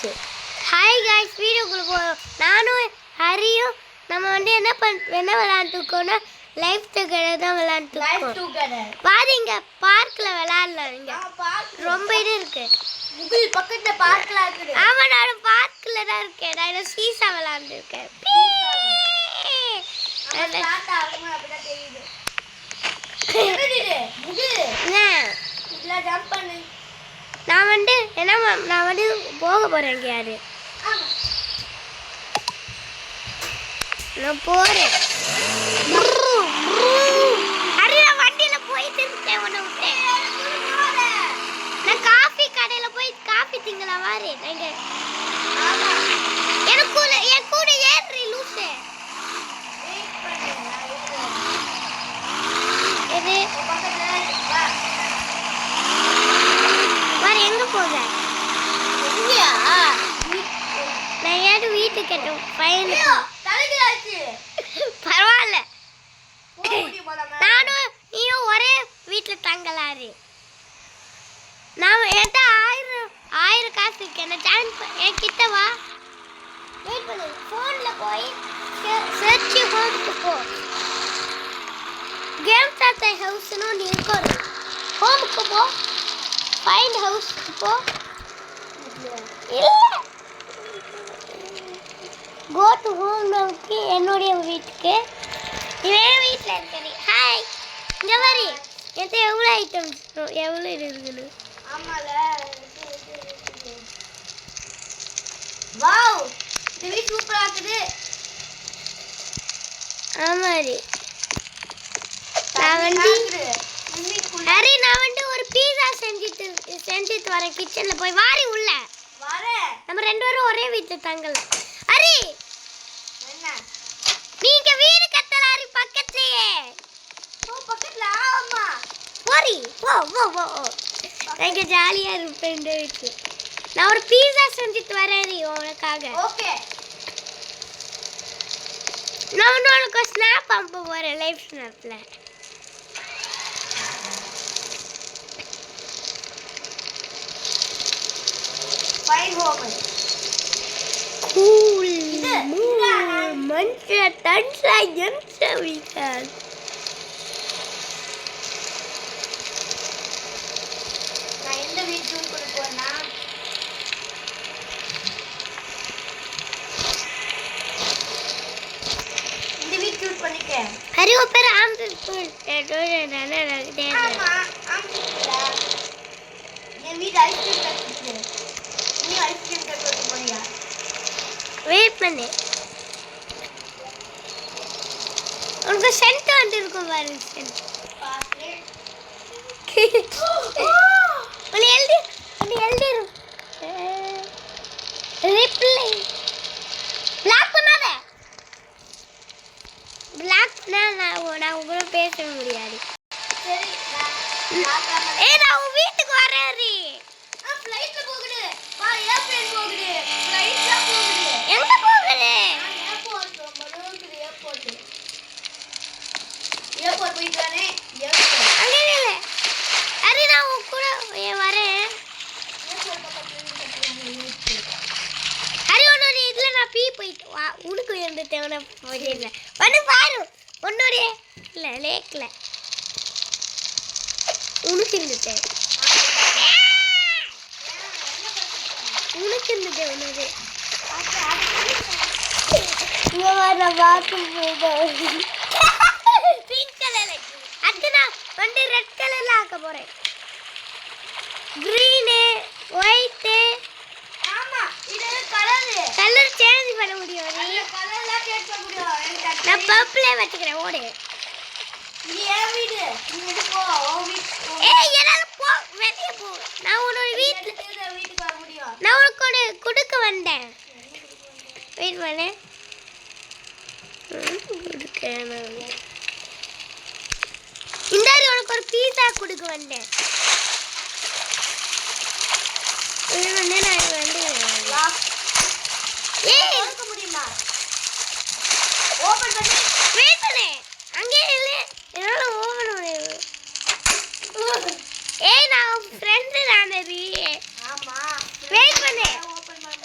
வந்துருச்சு. Hi guys, வீடியோக்குள்ள போகிறோம். நானும் ஹரியும் நம்ம வந்து என்ன விளையாண்டுருக்கோம்னா லைஃப் டுகெதர் தான் விளையாண்டுருக்கோம். வாங்க இங்கே பார்க்கில் விளையாடலாம். இங்கே ரொம்ப இது இருக்கு. முகில் பக்கத்தில் பார்க்கலாம் இருக்குது. ஆமாம், நான் பார்க்கில் தான் இருக்கேன். நான் சீசா விளையாண்டுருக்கேன். நான் வந்து போக போறேன். எங்கேயாரு நான் போறேன். நான் வண்டியில போயிட்டு இருக்கேன். உன்னை விட்டேன். நான் காஃபி கடையில போய் காஃபி திங்கலாம். வாரு எனக்கு என் கூட ஏறி லூசு. இது எங்க போக? நான் ஏன் வீட்டுக்கு கேட்டேன் பையனு. பரவாயில்ல, நானும் நீயும் ஒரே வீட்டில் தங்கலாரு. நான் என்கிட்ட 1000 காசு இருக்கு. என்ன ஜாயின் என் கிட்ட வா. வெயிட் பண்ணு. ஃபோனில் போய் சர்ச் ஹோம்க்கு போ. கேம் தாத்தா ஹவுஸ்னு ஒன்று இருக்கும். ஹோமுக்கு போ. ஃபைண்ட் ஹவுஸ்க்கு போ. இல்லை, கோ டு ஹோம். நமக்கு என்னுடைய வீட்டுக்கு இவன் வீட்டில் இருக்கிறது. ஹாய், இங்கே மாதிரி என்கிட்ட எவ்வளோ ஐட்டம்ஸ் எவ்வளோ இருக்குது. வாவ், இது சூப்பரா இருக்குது. ஆமாரி நான் வந்து ஒரு பீஸா செஞ்சுட்டு வரேன். கிச்சன்ல போய் வாரி உள்ள நம்ம 2 பேரும் ஒரே வீட்டில் தங்கலாம். ஹரி, என்ன நீங்க வீடு கட்டலாரி பக்கத்துலயே. பக்கத்துல? ஆமா, போரி போ போ போ. நான் ஜாலியா இருப்பேன் இந்த வீட்டில். நான் ஒரு பீஸா செஞ்சுட்டு வரேன் உனக்காக. ஓகே, நான் உனக்கு ஸ்னாப் அனுப்ப போறேன். லைவ் ஸ்னாப்ல ஃபைன் ஹோம். கூல் மஞ்ச தன்சா ஜம்சா வீக்கால். நான் எந்த வீட்டுக்கு போறேன்னா இந்த வீட் சூஸ் பண்ணிட்டேன். ஹரி ஓ பேர் ஆம்பிள் ஸ்கூல். ஆமா, ஆம்பிளா. என் வீட் ஐஸ்கிரீம் கட்டிட்டு. நீ ஐஸ்கிரீம் கட்ட போறியா? வெயிட் பண்ணு. உனக்கு சென்ட் வந்து இருக்கும் பாரு. சென்ட் பாத்து ஒன்னு எழுதி ரிப்ளை பிளாக் பண்ணாத. பிளாக் பண்ணா நான் உங்கள பேச முடியாது. சரி, நான் உன் வீட்டுக்கு வரேன். ஹரி, ஃளைட்ல போகுது. வா, ஏர்ப்ளேன் போகுது. ஃளைட்ல போகுது. எங்க போகுது? ஏர்போர்ட் மலோக்கு ஏர்போர்ட். ஏர்போர்ட் போயிட்டானே. ஏர்போர்ட் அங்க இல்ல. ஹரி, நான் உன் கூட வரேன். ஏர்போர்ட் பக்கத்துல. ஹரி, உன்னோட இதுல நான் போயிட்டு வா. உனக்கு எந்த தேவனை போயிடல வந்து பாரு. உன்னோட இல்ல லேக்ல உனக்கு இருந்துட்டேன். உனக்கு இருந்துட்டேன். உன்னோட இங்க வர பாத்ரூம் போயிட்டேன். பிங்க் கலர்ல அடுத்து நான் வந்து ரெட் கலர்ல ஆக்க போறேன். Green white. ஆமா, இது கலர் சேஞ்ச் பண்ண முடியும். கலர்ல சேஞ்ச் பண்ண முடியும். நான் பர்பிளே வச்சுக்கிறேன். ஓடு. இது ஏன் வீடு. நீ எது போ. ஓ வீட். ஏய், என்னால போ. வெளிய போ. நான் உன்னோட வீட்டுக்கு வர முடியும். நான் உனக்கு ஒன்று கொடுக்க வந்தேன். வெயிட் பண்ணு. இந்த உனக்கு ஒரு பீஸா கொடுக்க வந்தேன். நான் வந்து ஏய் எடுக்க முடியுமா? ஓபன் பண்ணி வெயிட் பண்ணு. அங்கே இல்ல, என்னால ஓபன் பண்ண. ஏய், நான் ஃப்ரெண்ட் தானே. ஆமா, வெயிட் பண்ணு. ஓபன் பண்ண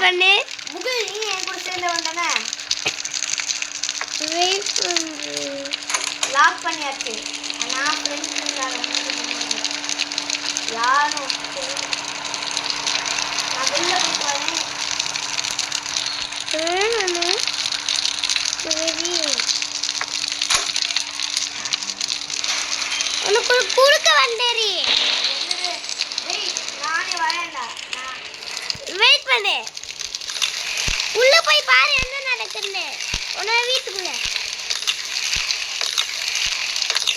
பண்ணு. முகில் நீ என் கூட சேர்ந்தவன் தானே? வெயிட் பண்ணு. லாக் பண்ணியாச்சு. நான் ஃப்ரெண்ட்ஸ் யாரும் நான் வெளில போய் உனக்கு குறுக்க வந்தேரி. நானே வரேன்டா. வெயிட் பண்ணு. உள்ள போய் பாரு என்ன நடக்குதுன்னு. உன்னோட வீட்டுக்குள்ள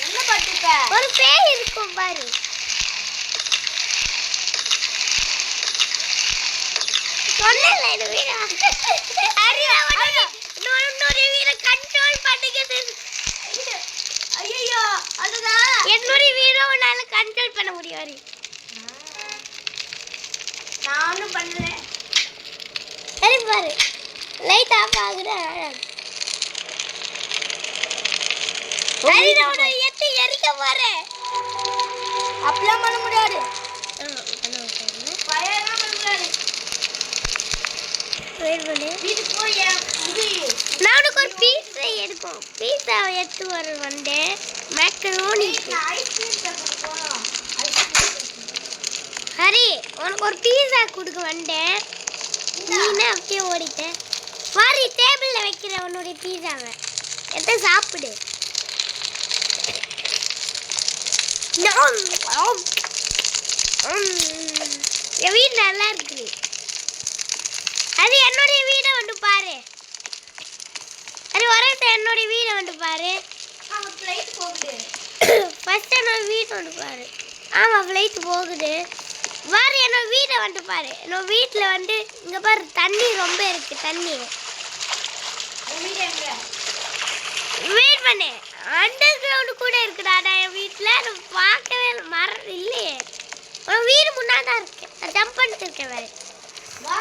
என்ன பட்டுக்க? ஒரு பேய் இருக்கும் பாரு. சொன்னல இது வீர. அறிவா வந்து இன்னொரு வீர கண்ட்ரோல் பண்ணிக்கிட்டு. ஐயோ அதுதான் என்னோட வீர உன்னால கண்ட்ரோல் பண்ண முடியாது. நானும் பண்ணல. சரி பாரு. லைட் ஆஃப் ஆகுதா? அறிவோட எட்டி எரிக்க போறேன். அப்படிலாம் பண்ண முடியாது. ஃபயர்லாம் பண்ண முடியாது. வெயிட் பண்ணு. வீட்டுக்கு போய் முகில் நான் உனக்கு ஒரு பீஸா எடுக்கும். பீஸா எடுத்து வந்தேன். மேக்கரோனி. ஐஸ்கிரீம் சாப்பிட போறோம். ஹரி உனக்கு ஒரு பீஸா கொடுக்க வந்தேன். நீ என்ன அப்படியே ஓடிட்ட? வாரி டேபிள்ல வைக்கிற உன்னுடைய பீஸாவை எடுத்து சாப்பிடு. என் வீடு நல்லா இருக்குது. அது என்னுடைய வீடை வந்து பாரு. அது வரட்டு என்னுடைய வீடை வந்து பாரு. அவன் ஃப்ளைட் போகுது. ஃபர்ஸ்ட் என்னோட வீட்டை வந்து பாரு. ஆமாம் ஃப்ளைட் போகுது. வாரு என்னோட வீடை வந்து பாரு. என்னோட வீட்டில் வந்து இங்கே பாரு தண்ணி ரொம்ப இருக்கு. தண்ணி வீடு எங்க? வெயிட் பண்ணு. அண்டர் கிரவுண்டு கூட இருக்குடா என் வீட்டில். நான் பார்க்கவே இல்லை. மரம் இல்லையே. உன் வீடு முன்னாடி தான் இருக்கு. நான் ஜம்ப் பண்ணிட்டு இருக்கேன் வேறு. வா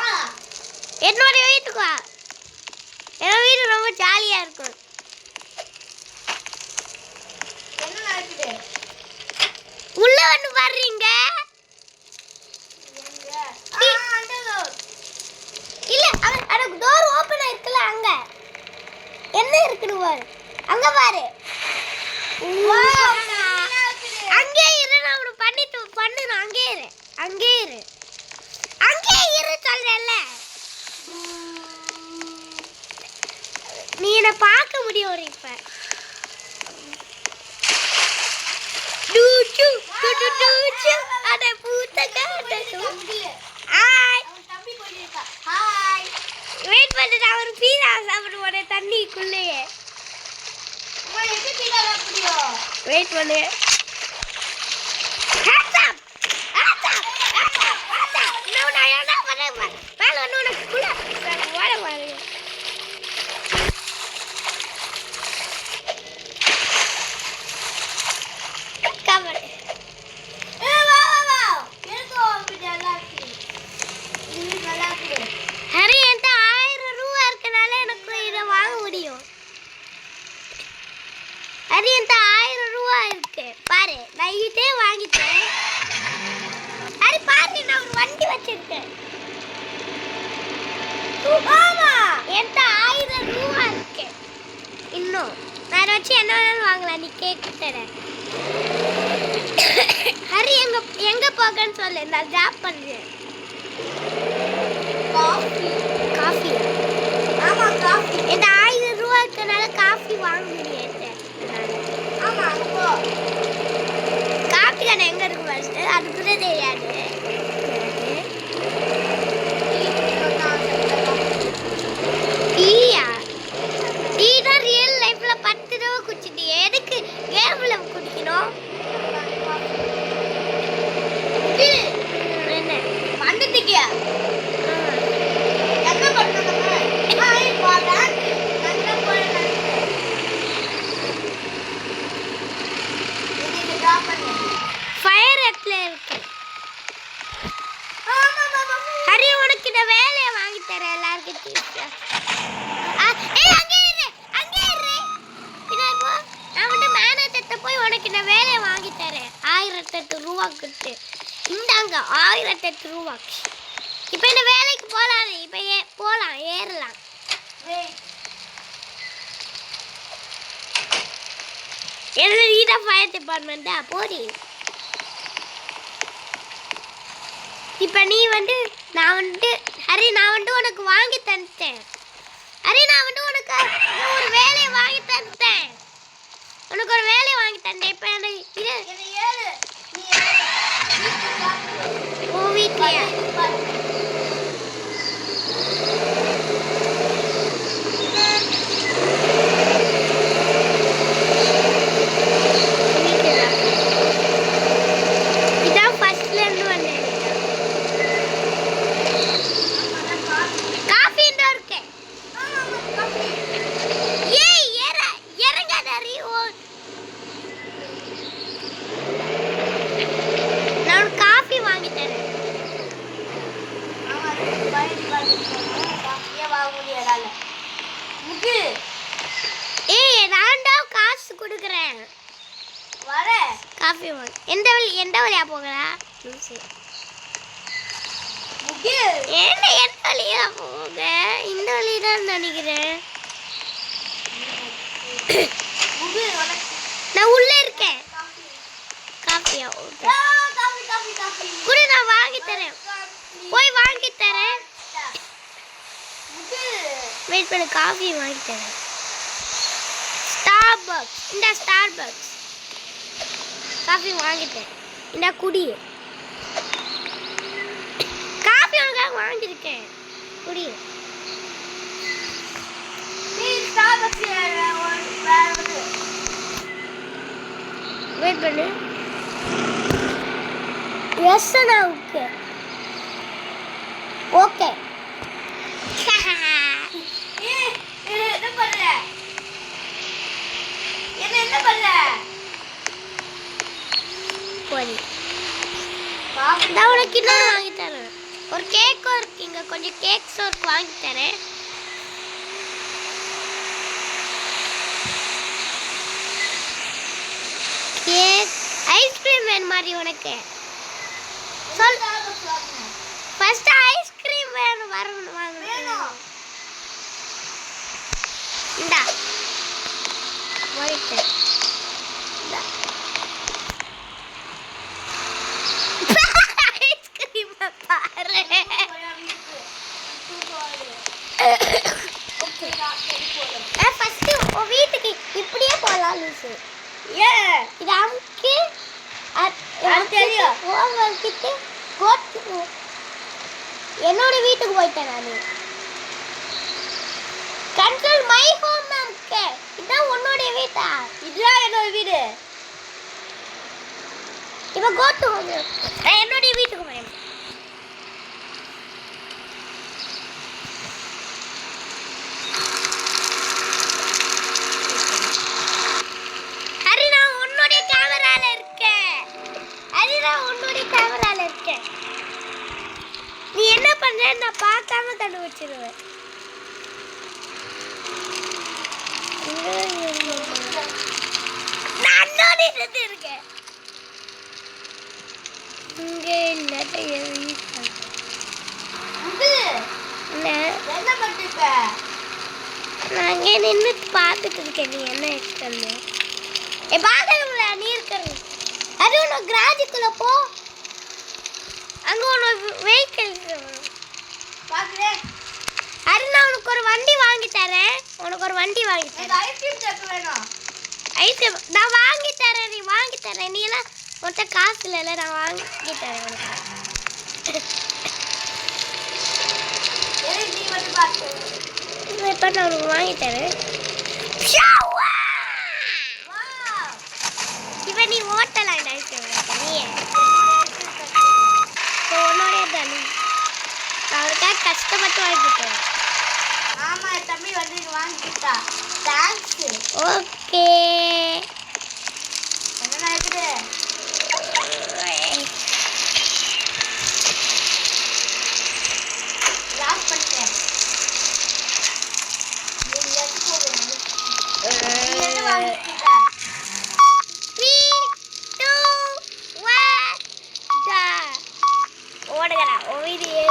என்னோட வீட்டுக்கு வா. என்னோட வீடு ரொம்ப ஜாலியாக இருக்கும். என்ன நடக்குது? உள்ள வந்து வர்றீங்க இல்ல? அங்க டோர் ஓபன் இருக்குல்ல, அங்க என்ன இருக்குன்னு பாரு. அங்க பாரு. அங்கே இரு. நான் உனக்கு பண்ணிட்டு பண்ணணும். அங்கே இரு. அங்கே இரு. அங்கே இரு சொல்றேன்ல. நீ என்ன பார்க்க முடியும் ஒரு இப்ப. டூச்சு டூச்சு டூச்சு அட பூத்தக முகில் ஹாய். அவன் தம்பி போயிருக்கா. ஹாய். வெயிட் பண்ணு. நான் ஒரு பீஸா சாப்பிடுவோட தண்ணிக்குள்ளேயே. உங்களை எப்படி பீடா முடியும்? வெயிட் பண்ணு. ஹேட்ஸ் அப். ஹேட்ஸ் அப். ஹேட்ஸ் அப். ஹேட்ஸ் அப். நான் என்ன பண்ணேன்? மேல வந்து உனக்கு குள்ள வாட பாரு. கவர். வா வா வா. எனக்கு வீடு நல்லா இருக்கு. இது நல்லா இருக்கு. ஹரி என்கிட்ட 1000 ரூபா இருக்கனால எனக்கு இதை வாங்க முடியும். ஹரி என்கிட்ட 1000 ரூபா இருக்கு. பாரு நான் இதே வாங்கிட்டேன். ஹரி பாரு நான் ஒரு வண்டி வச்சிருக்கேன். ஆமா என்கிட்ட 1000 ரூபா இருக்கு. இன்னும் நான் வச்சு என்ன வேணாலும் வாங்கலாம். நீ கேக்கு தரேன். ஹரி எங்க எங்க போகன்னு சொல்லு. நான் ஜாப் பண்றேன். காஃபி. காஃபி. ஆமா காஃபி. என்கிட்ட 1000 ரூபா இருக்கனால காஃபி வாங்க முடியும். ஆமா போ. காஃபி கடை எங்க இருக்கு ஃபர்ஸ்ட்? அது கூட தெரியாது. டீயா? டீ தான் ரியல் லைஃப்ல 10 தடவை குடிச்சிட்டு எதுக்கு கேம்ல குடிக்கணும்? என்ன வந்துட்டியா? எங்க பண்ணனும்? ஹாய் பாடா. நல்ல போறேன். இது டிராப் பண்ணு. ஃபயர் எட்ல இருக்கு. ஆமா மாமா. ஹரி உனக்கு இந்த வேலையை வாங்கி தரேன் எல்லார்கிட்டயும். ஏய் அங்கே இரு. அங்கே இரு. பின்னாடி போ. நான் வந்து மேனேஜர்ட்ட போய் உனக்கு இந்த வேலையை வாங்கி தரேன். 1008 ரூபா கொடுத்து. இந்தாங்க 1008 ரூபா. இப்போ இந்த வேலைக்கு போலாம். இப்போ போலாம், ஏறலாம். என்ன நீடா ஃபயர் டிபார்ட்மெண்ட்டா போடி. இப்போ நீ வந்து நான் வந்து ஹரி நான் வந்து உனக்கு வாங்கி தந்துட்டேன். ஹரி நான் வந்து உனக்கு ஒரு வேலையை வாங்கி தந்துட்டேன். உனக்கு ஒரு வேலையை வாங்கி தந்தேன். இப்போ இது உன் வீட்லையா? இதான் ஃபர்ஸ்ட்லேருந்து வந்தேன். காஃபி இந்த இருக்கு. ஏய் இறங்காத ஹரி. நான் காஃபி வாங்கி தரேன். ஏய் நான்டா காசு கொடுக்குறேன். வர காஃபி வாங்க. எந்த வழியா போகலா? என்ன வழியா போக? இந்த வழி தான் நினைக்கிறேன். நான் உள்ள இருக்கேன். காஃபியா? குடு நான் வாங்கி தரேன். போய் வாங்கி தரேன். வெயிட் பண்ணு, காஃபி வாங்கி தரேன். ஸ்டார்பக்ஸ். இந்த ஸ்டார்பக்ஸ் காஃபி வாங்கிட்டேன். இந்த குடி. காஃபி உனக்காக வாங்கியிருக்கேன். குடி. வெயிட் பண்ணு. எஸ் நான் ஓகே. ஓகே. என்ன பண்ற? என்ன பண்ற? போடி. நான் உனக்கு இன்னொரு வாங்கி தரேன். ஒரு கேக்கும் இருக்கு இங்க. கொஞ்சம் கேக்ஸ் ஒர்க் வாங்கி தரேன். கேக் ஐஸ்கிரீம் வேணும் மாதிரி உனக்கு சொல். ஃபர்ஸ்ட் ஐஸ்கிரீம் வேணும். வரணும் வாங்கணும். இந்தா வாங்கிட்டேன். ஐஸ்கிரீம் பாரு. ஃபர்ஸ்ட் உன் வீட்டுக்கு இப்படியே போகலாம் லூசு. ஏன் இது அமுக்கி தெரியும். ஓவர்கிட்ட கோட்டு. என்னோட வீட்டுக்கு போயிட்டேன் நான். கண்ட்ரோல் மை ஹோம் அமுக்க. இதான் உன்னோட வீட்டா? இதுதான் என்னோட வீடு. இப்போ கோட்டு என்னோட வீட்டுக்கு போறேன். ஹரி நான் உன்னோட கேமரால இருக்கேன். ஹரி நான் உன்னோட கேமரால இருக்கேன். நீ என்ன பண்ற நான் பார்க்காம கண்டுபிடிச்சிருவேன். நான் இன்னொரு இருக்கேன். இங்க என்னட்ட என்ன பண்ணிருக்க? நான் இங்கே நின்று பார்த்துட்டு இருக்கேன். நீ என்ன எடுத்து பார்க்கணும்ல நீ இருக்கிறது. அது ஒன்று கிராஜுக்குள்ள போ. அங்கே ஒன்று வெஹிக்கிள் பாக்குறேன். அது நான் உனக்கு ஒரு வண்டி வாங்கி தரேன். உனக்கு ஒரு வண்டி வாங்கி தரேன். ஐஸ்கிரீம் சாப்பிட வேணும். ஐஸ்கிரீம் நான் வாங்கி தரேன். நீ வாங்கி தரேன். நீ எல்லாம் மொத்த காசு இல்லைல்ல. நான் வாங்கி தரேன் உனக்கு. நீ வந்து பாத்து. இப்போ நான் உனக்கு வாங்கி தரேன். இப்போ நீ ஓட்டலாம் இந்த ஐஸ்கிரீம். நீயே உன்னோடைய தனி அவருக்காக கஷ்டப்பட்டு வாங்கிட்டேன். ஆமா தம்பி வந்து வாங்கிட்டா. தேங்க்ஸ். ஓகே. என்ன இருக்குது? லாக் பண்ணிட்டேன். நீ எது போறீங்க? நீ என்ன வாங்கிட்ட? 3 2 1 ஓடுகடா. ஓடியே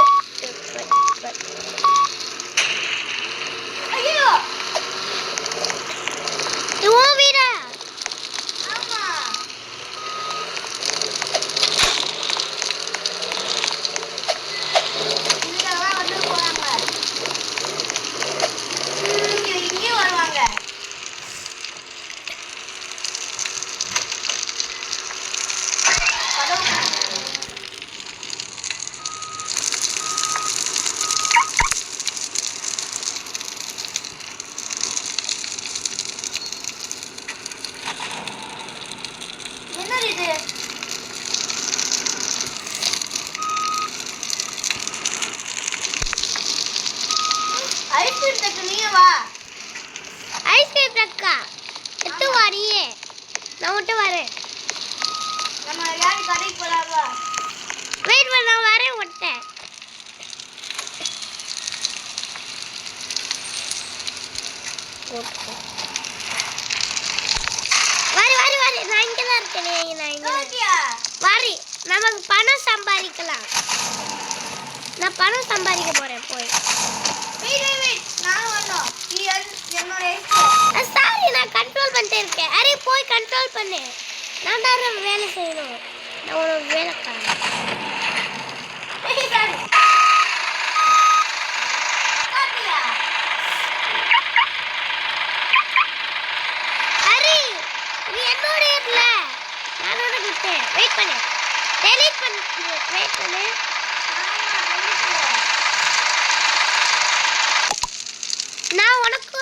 நமக்கு பணம் சம்பாதிக்கலாம். நான் பணம் சம்பாதிக்க போறேன் போய். நான் வரணும். என்னோட சாரி, நான் கண்ட்ரோல் பண்ணிட்டே இருக்கேன். அரே போய் கண்ட்ரோல் பண்ணு. நான் தான் வேலை செய்யணும். நான் ஒரு வேலைக்காரன். அரே நீ என்னோட இல்ல. நான் உனக்கு விட்டேன். வெயிட் பண்ணு. டெலீட் பண்ணு. வெயிட் பண்ணு. நான் உனக்கு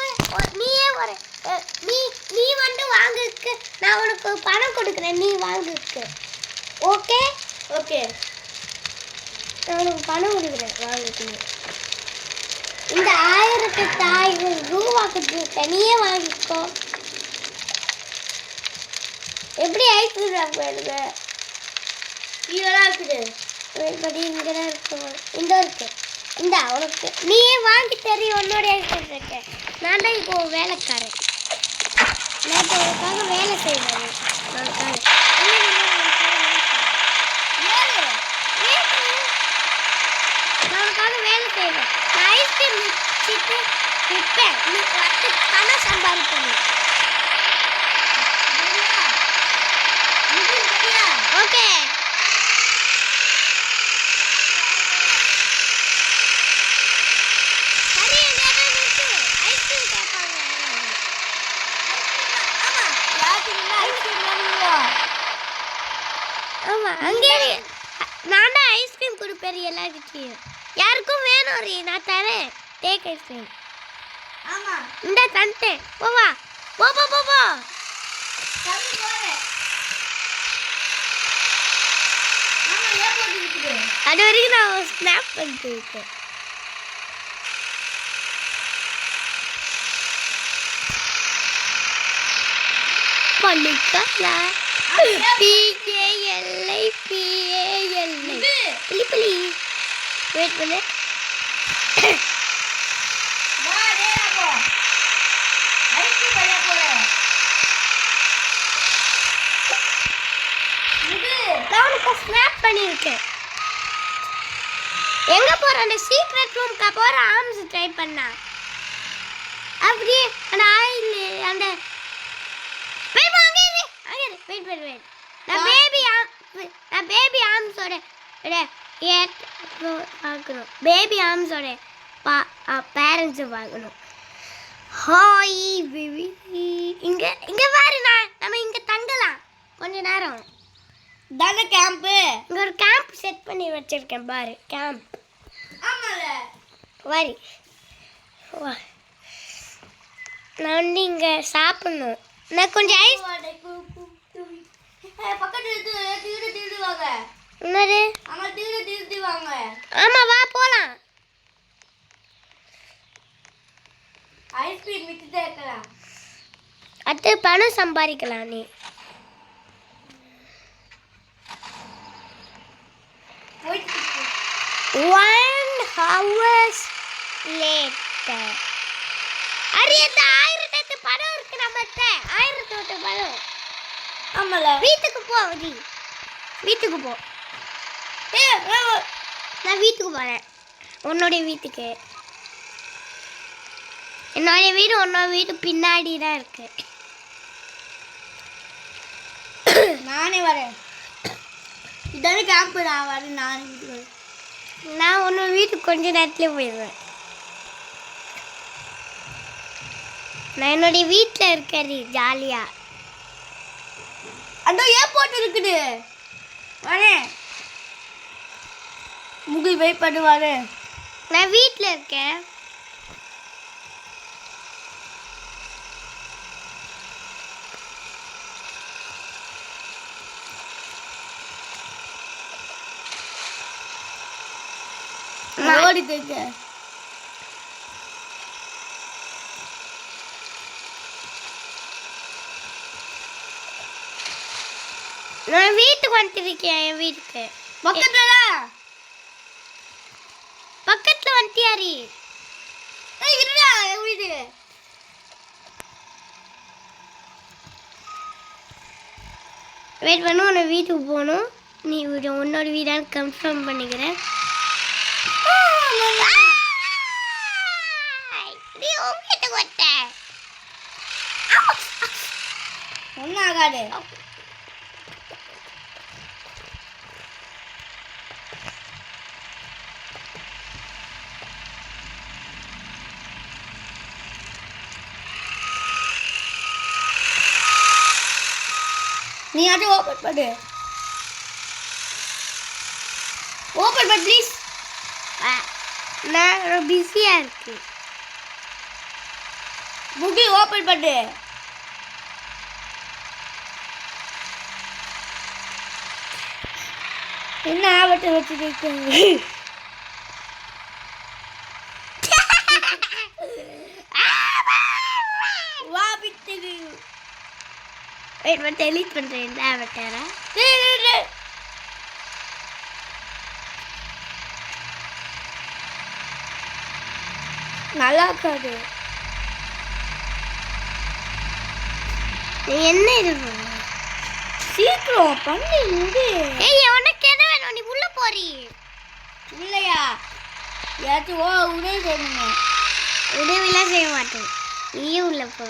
நீயே ஒரு நீ வந்து வாங்குறதுக்கு நான் உனக்கு பணம் கொடுக்குறேன். நீ வாங்குறதுக்கு ஓகே? ஓகே, நான் உனக்கு பணம் கொடுக்குறேன் வாங்குறதுக்கு. இந்த 1000 ரூபாய்க்கு தனியே வாங்கிக்கோ. எப்படி ஐஸ்கிரீம் சாப்பிடுங்க? இதெல்லாம் இருக்குது. படி இங்கே தான் இருக்கு. இந்த இருக்கு. இந்த உனக்கு நீயே வாங்கி தெரியும். உன்னோட ஐஸ்கிரீம் இருக்கு. நான் தான் இப்போ வேலைக்காரன். நான் இப்போ உனக்காக வேலை செய்வேன். நான் உனக்காக வேலை செய்வேன். நான் ஐஸ்கிரீம் வச்சுட்டு விற்பேன். நீ வந்து பணம் சம்பாதிப்பேன். ஓகே, ஆமா அங்கே நான் தான் ஐஸ்கிரீம் கொடுப்பேன் எல்லாருக்கிட்டையும். யாருக்கும் வேணும் ரீ, நான் தரேன். Take ice cream. ஆமா, இந்த தந்தேன். போவா போ போ போ போ. தம்பி போறேன். ஆமா, ஏன் போட்டுக்கிட்டு? அது வரைக்கும் நான் ஸ்னாப் பண்ணிட்டு இருக்கேன். பள்ளிக்கலா PALI பிளி பிளி. வெயிட் பண்ணு. வா டேய் போ. ஐஸ்கிரீம் வாங்க போறேன். இது நான் உனக்கு ஸ்னாப் பண்ணியிருக்கேன். எங்க போற? அந்த சீக்ரெட் ரூம்க்கு போற. ஆர்ம்ஸ் ட்ரை பண்ணா அப்படியே அந்த ஆயில் அந்த வெயிட் அங்கே இரு. Wait wait wait. நான் பேபி ஆர்ம்ஸோட பார்க்கணும். பேபி ஆர்ம்ஸோட பேரண்ட்ஸை பார்க்கணும். Hi baby. இங்கே பாரு. நம்ம இங்கே தங்கலாம் கொஞ்ச நேரம். தான கேம்ப். இங்கே ஒரு கேம்ப் செட் பண்ணி வச்சிருக்கேன் பாரு. கேம்ப். ஆமால. வரி வா. நான் வந்து இங்கே சாப்பிடணும். நான் கொஞ்சம் ஐஸ் பக்கத்துல திருடு வாங்க. என்னது? ஆமா, திருடு வாங்க. ஆமா வா போலாம். ஐஸ்கிரீம் வித்துட்டே இருக்கலாம். அடுத்து பணம் சம்பாதிக்கலாம். நீ 1 hours later. அரே இந்த 1008 பணம் இருக்கு நம்மகிட்ட. 1008 பணம். ஆமால. வீட்டுக்கு போ நீ. வீட்டுக்கு போ. நான் வீட்டுக்கு போறேன். உன்னோட வீட்டுக்கு. என்னோட வீடு உன்னோட வீடு பின்னாடி தான் இருக்கு. நானே வரேன். இதானே கேம்ப். நான் வரேன். நான் வீட்டுக்கு வரேன். நான் உன்னோட வீட்டுக்கு கொஞ்ச நேரத்துலேயே போயிடுவேன். நான் என்னுடைய வீட்டில் இருக்கேன் ஜாலியா. அந்த ஏர்போர்ட் இருக்குது. வரேன். முகில் வெயிட் பண்ணு வரேன். நான் வீட்டில் இருக்கேன். ஓடிட்டு இருக்கேன். நான் வீட்டுக்கு வந்துருக்கேன். என் வீட்டுக்கு பக்கத்துல பக்கத்தில் வந்துட்டியாரி. இருடா என் வீடு. வெயிட் பண்ணு. உன்னை வீட்டுக்கு போகணும். நீ உன்னோட வீடான்னு கன்ஃபார்ம் பண்ணிக்கிறேன். நீ உங்ககிட்ட கொட்ட ஒன்றும் ஆகாது. நீ அது ஓப்பன் பண்ணு. ஓப்பன் பண்ணு ப்ளீஸ். நான் பிஸியா இருக்கு. முடி ஓப்பன் பண்ணு. என்ன ஆபத்தை வச்சுட்டு வா விட்டு வெயிட் டெலீட் பண்றேன். இந்த ஆவட்டாரா நல்லா இருக்காது. என்ன இது சீக்கிரம் பண்ணி முடி. ஏய் உனக்கு என்ன வேணும்? நீ உள்ள போறீ இல்லையா? ஏதாச்சும் உதவி செய்யணுங்க. உதவிலாம் செய்ய மாட்டேன். நீயே உள்ள போ.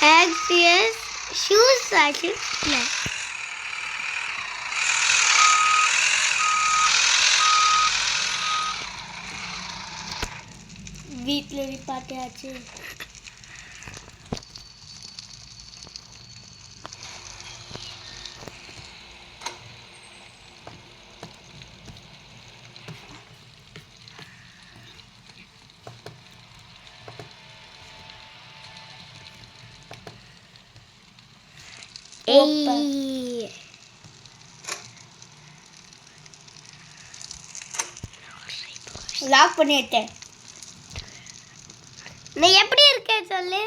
Anxious shoes இல்ல. வீட்டில் பாட்டியாச்சு. லாக் பண்ணிட்டேன். நீ எப்படி இருக்க சொல்லு.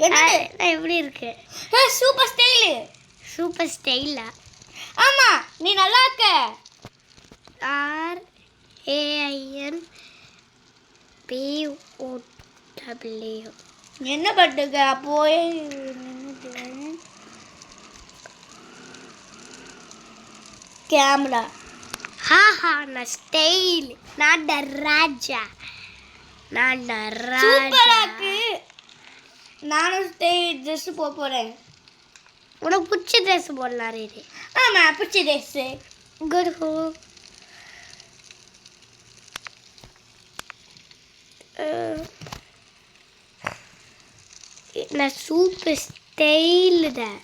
என்னது? நான் எப்படி இருக்கேன்? Super style. சூப்பர் ஸ்டைலா? ஆமா, நீ நல்லா இருக்க. RAINPOW. என்ன பண்ணுங்க போய் கேமரா. ஹாஹா நான் ஸ்டைல். நான் ராஜா. நான் சூப்பரா ராஜா. இருக்கு. நானும் ஸ்டைல் ட்ரெஸ் போறேன். உனக்கு பிடிச்ச ட்ரெஸ் போடலாம். ரேடி ஆமா, பிடிச்ச ட்ரெஸ். குட் ஹோ. நான் சூப்பர் ஸ்டைல் தான்.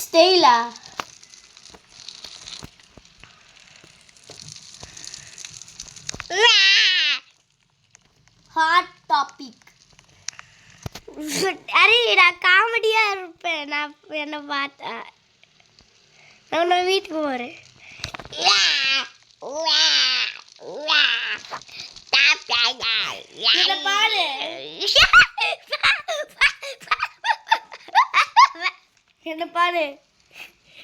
ஸ்டைலா? Hot topic. அரே நான் காமெடியா இருப்பேன். நான் என்ன பார்த்தா நான் வீட்டுக்கு போறேன். இத பாரு. என்ன பாரு.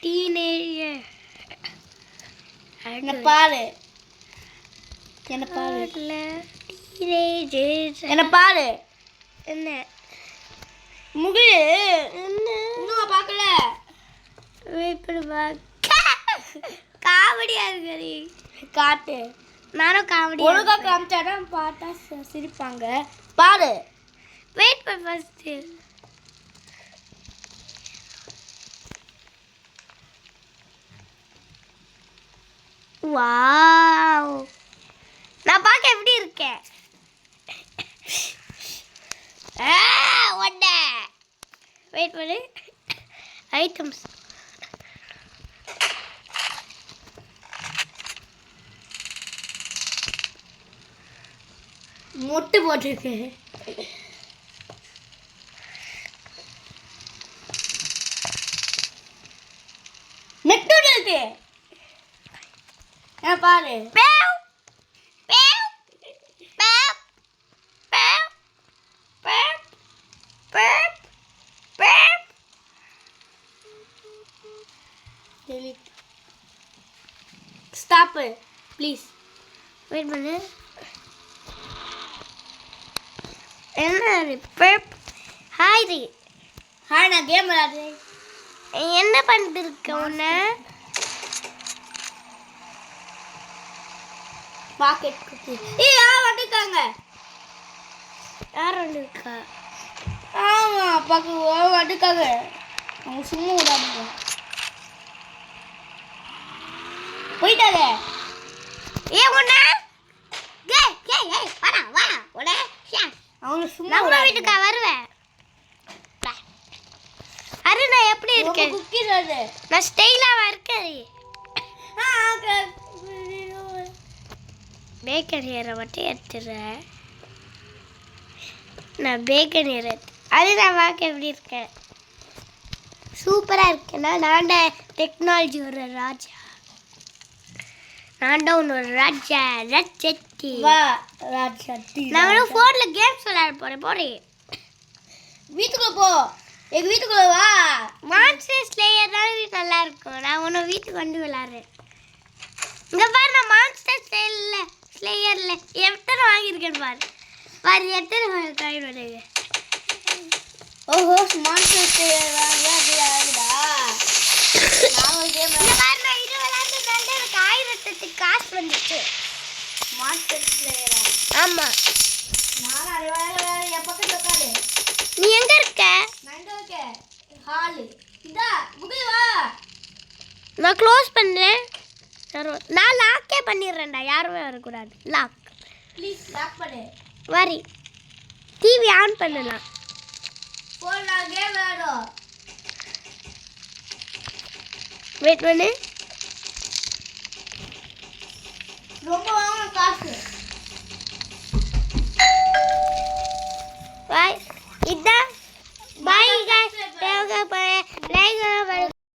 டீனேஜர். என்ன பாரு. என்ன பாரு. டீனேஜர். என்ன பாரு. என்ன முகில் என்ன இன்னும் பார்க்கல. காமெடியா இருக்கு. காட்டு. நானும் காமெடி. ஒழுங்கா காமிச்சாதான் பார்த்தா சிரிப்பாங்க. பாரு. வெயிட் பண்ண ஃபர்ஸ்ட். வாவ், நான் பார்க்க எப்படி இருக்கேன்? ஒண்ணே வெயிட் பண்ணு. ஐட்டம்ஸ். மொட்டு போட்டிருக்கு. மெக்டோனல்ட் இருக்கு. பாரு. பேவ் பேவ் பேவ் பேவ் பேவ் பேவ் பேவ் delete stop please வெயிட் பண்ணு. என்ன பெப் ஹாய் ரி. நான் கேம் விளையாடுறேன். என்ன பண்ணிட்டு இருக்க உன்ன? பாக்கெட் குட்டி. யார் வந்துட்டாங்க? யார் வந்திருக்கா? ஆமா பாக்கு வந்துட்டாங்க. அவங்க சும்மா விடாம போயிட்டாங்க. உன்ன வாடா வாடா உடனே அவங்க சும்மா நம்ம வீட்டுக்கா வருவேன். அரு நான் எப்படி இருக்கேன்? குக்கி சார் நான் ஸ்டைலாவா இருக்கேன். பேக்கன் ஹேரை மட்டும் எடுத்துடுறேன். நான் பேக்கன் ஹேர் அது நான் பார்க்க எப்படி இருக்கேன்? சூப்பராக இருக்கேன்னா நான் டெக்னாலஜி ஒரு ராஜா. நான் தான் ஒரு ராஜா ரச்சட்டி. வா ராஜாட்டி. நான் ஃபோனில் கேம்ஸ் விளையாட போகிறேன். போறேன் வீட்டுக்குள்ள போ. எங்க வீட்டுக்குள்ள வா. மான்ஸ்டர் ஸ்லேயர் தான் நல்லா இருக்கும். நான் உன்னை வீட்டுக்கு வந்து விளையாடுறேன். இங்கே பாரு நான் மான்ஸ்டர் ஸ்லேயரில் எத்தனை வாங்கியிருக்கேன்னு பாரு. பாரு எத்தனை வாங்கிடுவேன். ஓஹோ மான்ஸ்டர் ஸ்லேயர் வாங்கியாடுடா. நான் ஒரு கேம் இங்கே பாரு நான் இது விளையாடுறதுனால எனக்கு 1008 காசு வந்துச்சு. மான்ஸ்டர் ஸ்லேயரா? ஆமாம். நான் அது வேற என் பக்கத்துல உட்காரு. நீ எங்கே இருக்க? நான் எங்க இருக்கேன்? ஹாலு. இதா புகை வா. நான் க்ளோஸ் பண்ணுறேன். நான் லாக்கே பண்ணிடுறேன்டா. யாருமே வரக்கூடாது. லாக் ப்ளீஸ் லாக் பண்ணு. வரி டிவி ஆன் பண்ணலாம். போடா கேம் விளையாடும். வெயிட் பண்ணு. ரொம்ப வாங்க காசு. பாய்.